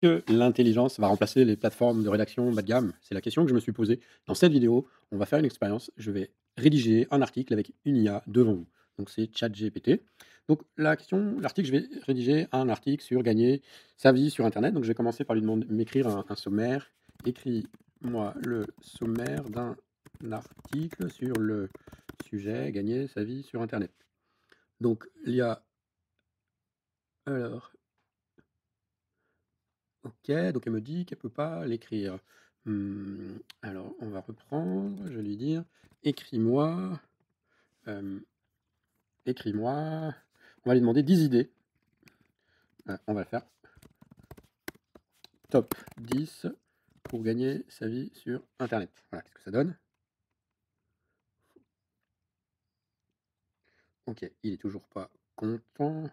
Que l'intelligence va remplacer les plateformes de rédaction bas de gamme? C'est la question que je me suis posée. Dans cette vidéo, on va faire une expérience. Je vais rédiger un article avec une IA devant vous. Donc c'est ChatGPT. Donc l'article, je vais rédiger un article sur gagner sa vie sur Internet. Donc je vais commencer par lui demander m'écrire un sommaire. Écris-moi le sommaire d'un article sur le sujet gagner sa vie sur Internet. Donc l'IA, alors, OK, donc elle me dit qu'elle peut pas l'écrire. Alors on va reprendre, je vais lui dire: «Écris-moi, hem, écris-moi», on va lui demander 10 idées, on va le faire, top 10 pour gagner sa vie sur internet. Voilà, qu'est-ce que ça donne? OK, il est toujours pas content.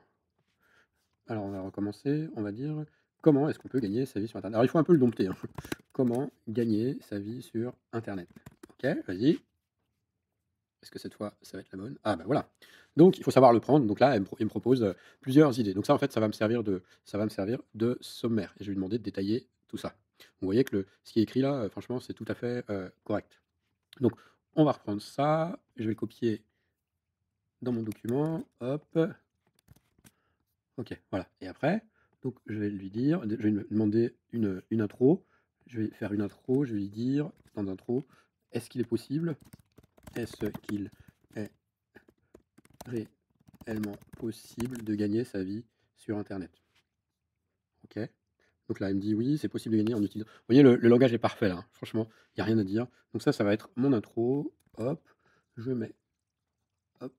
Alors on va recommencer, on va dire: «Comment est-ce qu'on peut gagner sa vie sur internet?» Alors il faut un peu le dompter, hein. Comment gagner sa vie sur internet? OK, vas-y. Est-ce que cette fois, ça va être la bonne? Ah bah, voilà. Donc il faut savoir le prendre. Donc là, il me propose, plusieurs idées. Donc ça, en fait, ça va me servir de sommaire et je vais lui demander de détailler tout ça. Vous voyez que le ce qui est écrit là, franchement, c'est tout à fait, correct. Donc on va reprendre ça, je vais le copier dans mon document, hop, OK, voilà et après, donc je vais lui dire je vais lui demander une intro. Je vais faire une intro, je vais lui dire dans l'intro: «Est-ce qu'il est possible? Est-ce qu'il est réellement possible de gagner sa vie sur internet?» OK. Donc là, il me dit: «Oui, c'est possible de gagner en utilisant». Vous voyez, le langage est parfait là, hein. Franchement, il y a rien à dire. Donc ça va être mon intro. Hop, je mets, hop,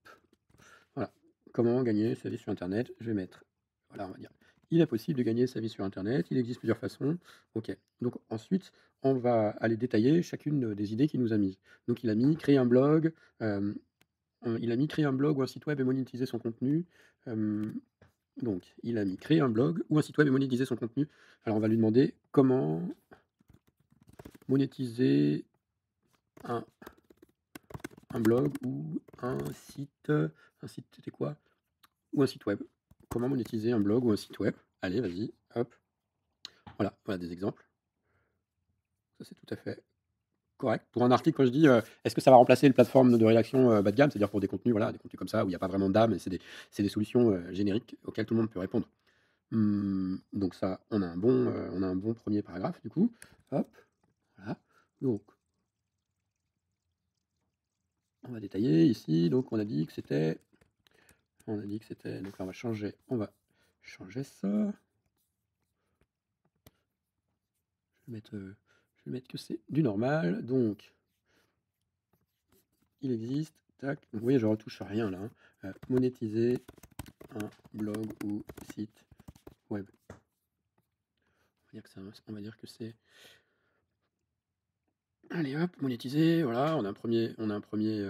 voilà. Comment gagner sa vie sur internet? Je vais mettre, voilà, on va dire: «Il est possible de gagner sa vie sur internet. Il existe plusieurs façons». OK. Donc ensuite, on va aller détailler chacune, des idées qu'il nous a mises. Donc il a mis: «Créer un blog», hem, il a mis: «Créer un blog ou un site web et monétiser son contenu». Hem Donc, il a mis créer un blog ou un site web et monétiser son contenu. Alors, on va lui demander comment monétiser un, un blog ou un site, c'était quoi? Ou un site web. Comment monétiser un blog ou un site web? Allez, vas-y, hop, voilà, voilà des exemples. Ça, c'est tout à fait correct. Pour un article, quand je dis est-ce que ça va remplacer les plateformes de rédaction bas de gamme, c'est-à-dire pour des contenus, voilà, des contenus comme ça où il n'y a pas vraiment d'âme et c'est des solutions génériques auxquelles tout le monde peut répondre. Donc ça, on a un bon premier paragraphe du coup. Hop, voilà. Donc, on va détailler ici. Donc, on a dit que c'était. Donc là, on va changer ça. Je vais mettre que c'est du normal. Donc, il existe. Tac. Donc, vous voyez, je retouche rien là, hein. Monétiser un blog ou site web. On va dire que c'est. Allez hop, monétiser. Voilà, on a un premier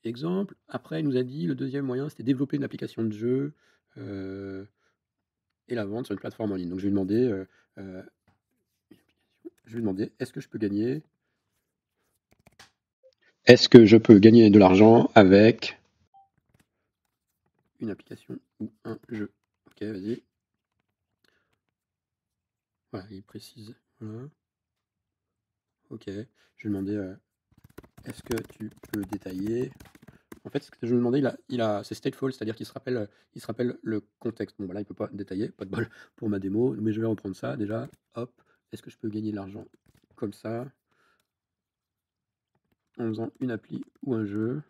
exemple. Après, il nous a dit le deuxième moyen, c'était développer une application de jeu. euh, et la vente sur une plateforme en ligne. Donc heu, je vais lui demander: «Est-ce que je peux gagner de l'argent avec une application ou un jeu?» OK, vas-y. Voilà, il précise, voilà. OK. Je vais lui demander, «Est-ce que tu peux détailler?» En fait, ce que je vais lui demander, c'est stateful, c'est-à-dire il se rappelle le contexte. Bon, bah, là, il peut pas détailler, pas de bol pour ma démo, mais je vais reprendre ça déjà. Hop. Est-ce que je peux gagner de l'argent comme ça, en faisant une appli ou un jeu?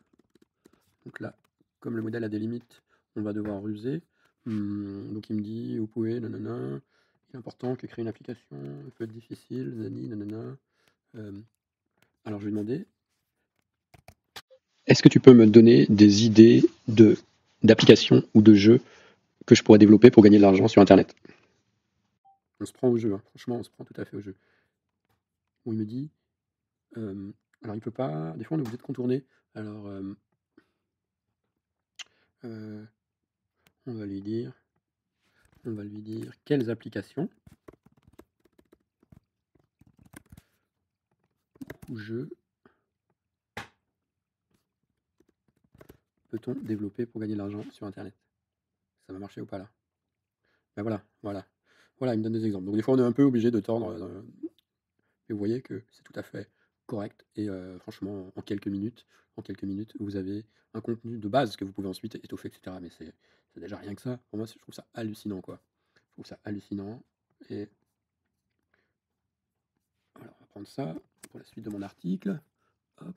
Donc là, comme le modèle a des limites, on va devoir ruser. Donc il me dit: «Vous pouvez nanana, il est important que créer une application peut être difficile, nani nanana». Hem, alors je vais lui demander: «Est-ce que tu peux me donner des idées d'applications ou de jeux que je pourrais développer pour gagner de l'argent sur internet?» On se prend au jeu, hein, franchement, on se prend tout à fait au jeu. Où il me dit, alors il peut pas des fois on est obligé de contourner. Alors, heu, on va lui dire quelles applications ou jeux peut-on développer pour gagner de l'argent sur internet? Ça va marcher ou pas là? Ben voilà, voilà. Voilà, il me donne des exemples. Donc des fois, on est un peu obligé de tordre, et vous voyez que c'est tout à fait correct et franchement, en quelques minutes, vous avez un contenu de base que vous pouvez ensuite étoffer et cetera. Mais c'est déjà rien que ça. Pour moi, je trouve ça hallucinant, quoi. Je trouve ça hallucinant et voilà, on va prendre ça pour la suite de mon article. Hop,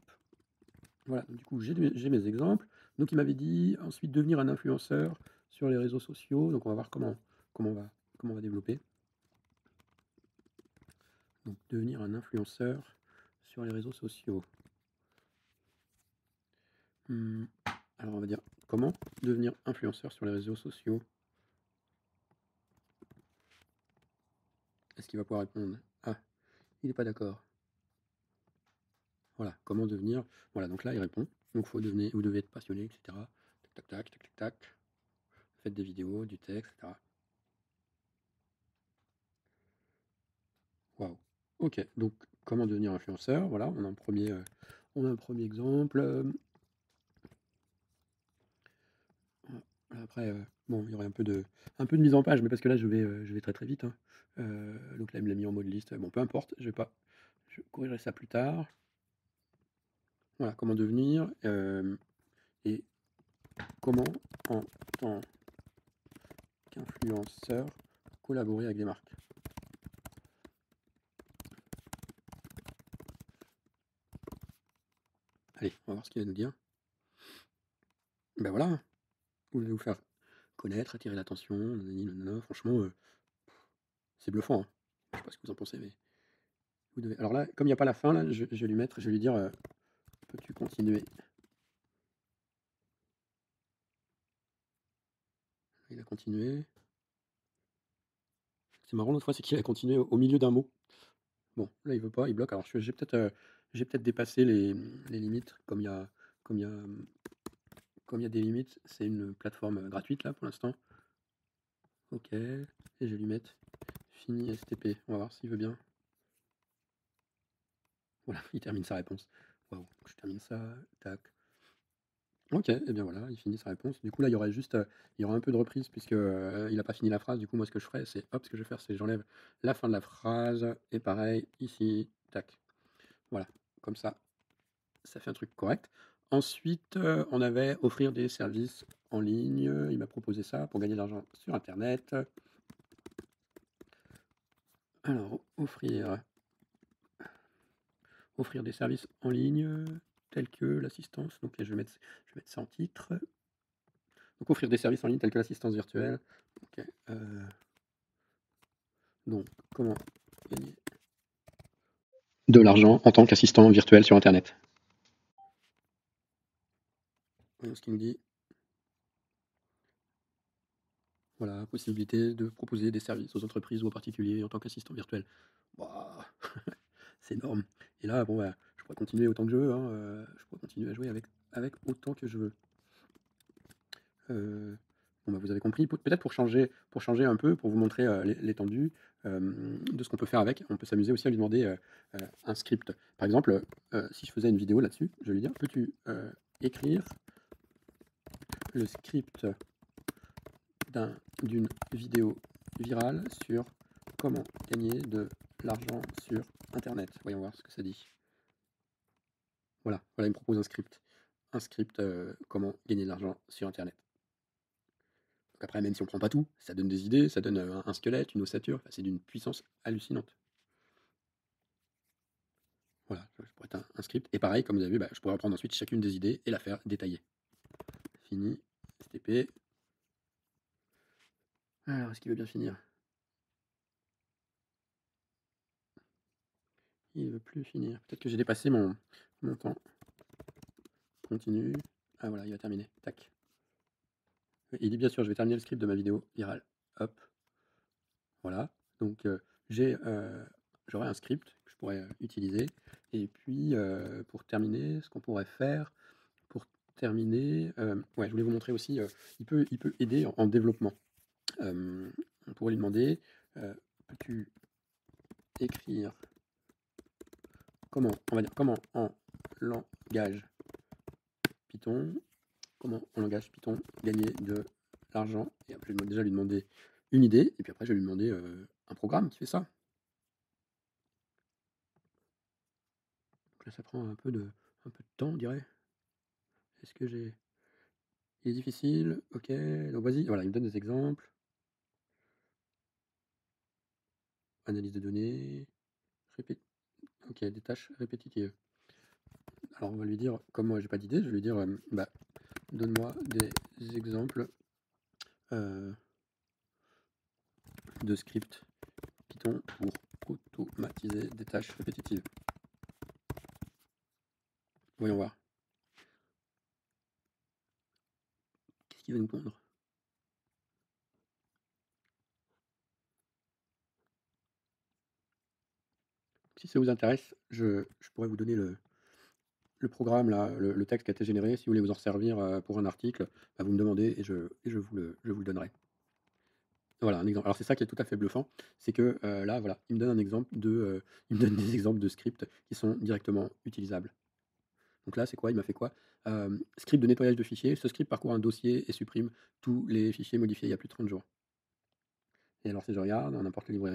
voilà, donc du coup, j'ai mes exemples. Donc il m'avait dit ensuite devenir un influenceur sur les réseaux sociaux. Donc on va voir comment on va développer. Donc devenir un influenceur sur les réseaux sociaux. Alors on va dire comment devenir influenceur sur les réseaux sociaux. Est-ce qu'il va pouvoir répondre? Ah, il n'est pas d'accord. Voilà, comment devenir. Voilà, donc là il répond. Donc vous devez être passionné, etc. Tac, tac, tac, tac, tac, tac. Faites des vidéos, du texte, etc. Waouh. Ok, donc comment devenir influenceur? Voilà, on a un premier exemple. Après, bon, il y aurait un peu de mise en page, mais parce que là, je vais très très vite, hein. Donc là, il me l'a mis en mode liste. Bon, peu importe, je corrigerai ça plus tard. Voilà, comment devenir et comment, en tant qu'influenceur, collaborer avec des marques. Allez, on va voir ce qu'il va nous dire. Ben voilà, vous voulez vous faire connaître, attirer l'attention, nanani, nanana. Franchement, c'est bluffant, hein. Je sais pas ce que vous en pensez, mais vous devez. Alors là, comme il n'y a pas la fin, là, je vais lui dire, peux-tu continuer? Il a continué. C'est marrant l'autre fois, c'est qu'il a continué au milieu d'un mot. Bon, là, il veut pas, il bloque. Alors j'ai peut-être dépassé les limites, comme il y a, comme il y a des limites, c'est une plateforme, gratuite là, pour l'instant. OK et je vais lui mettre fini STP. On va voir s'il veut bien. Voilà, il termine sa réponse. Waouh, je termine ça, tac. OK et bien voilà, il finit sa réponse. Du coup là, il y aura un peu de reprise puisque, il a pas fini la phrase. Du coup, moi, ce que je ferai, c'est hop, ce que je vais faire, c'est j'enlève la fin de la phrase et pareil ici, tac. Voilà, comme ça fait un truc correct. Ensuite, on avait offrir des services en ligne. Il m'a proposé ça pour gagner de l'argent sur internet. Alors offrir des services en ligne, tels que l'assistance. Donc je vais mettre ça en titre. Donc offrir des services en ligne tels que l'assistance virtuelle. OK, donc comment gagner de l'argent en tant qu'assistant virtuel sur internet? Voyons ce qu'il nous dit. Voilà, possibilité de proposer des services aux entreprises ou aux particuliers en tant qu'assistant virtuel. Waouh! C'est énorme et là, bon, bah, je pourrais continuer autant que je veux, hein, je pourrais continuer à jouer avec autant que je veux. Bon, bah, vous avez compris. Peut-être pour changer un peu, pour vous montrer, l'étendue, de ce qu'on peut faire avec, on peut s'amuser aussi à lui demander, un script. Par exemple, si je faisais une vidéo là-dessus, je vais lui dire: «Peux-tu, écrire le script d'une vidéo virale sur comment gagner de l'argent sur internet?» Voyons voir ce que ça dit. Voilà, voilà, il me propose un script. Un script, comment gagner de l'argent sur internet. Donc après, même si on prend pas tout, ça donne des idées, ça donne, un squelette, une ossature, enfin, c'est d'une puissance hallucinante. Voilà, ça pourrait être un script et pareil, comme vous avez vu, bah, je pourrais reprendre ensuite chacune des idées et la faire détailler. Fini, STP. Alors, est-ce qu'il veut bien finir? Il veut plus finir. Peut-être que j'ai dépassé mon temps. Continue. Ah voilà, il va terminer. Tac. Il dit: «Bien sûr, je vais terminer le script de ma vidéo virale». Hop, voilà. Donc, j'aurai un script que je pourrais, utiliser et puis, pour terminer, ce qu'on pourrait faire, pour terminer, ouais, je voulais vous montrer aussi, il peut aider en développement. On pourrait lui demander, «Peux-tu écrire comment en langage Python, comment en langage Python gagner de l'argent?» Et je vais déjà lui demander une idée et puis après je vais lui demander, un programme qui fait ça. Donc là, ça prend un peu de temps, on dirait. Est-ce que j'ai il est difficile? OK, donc vas-y, voilà, il me donne des exemples. Analyse de données, répét OK, des tâches répétitives. Alors on va lui dire, comme moi j'ai pas d'idée, je vais lui dire, bah, donne-moi des exemples, heu, de scripts Python pour automatiser des tâches répétitives. Voyons voir. Qu'est-ce qu'il va nous pondre? Si ça vous intéresse, je pourrais vous donner le programme là, le texte qui a été généré. Si vous voulez vous en servir, pour un article, bah, vous me demandez et je vous le donnerai. Voilà un exemple. Alors c'est ça qui est tout à fait bluffant, c'est que, là voilà, il me donne un exemple il me donne des exemples de scripts qui sont directement utilisables. Donc là, c'est quoi? Il m'a fait quoi? Script de nettoyage de fichiers. Ce script parcourt un dossier et supprime tous les fichiers modifiés il y a plus de 30 jours. Et alors si je regarde dans n'importe quelle librairie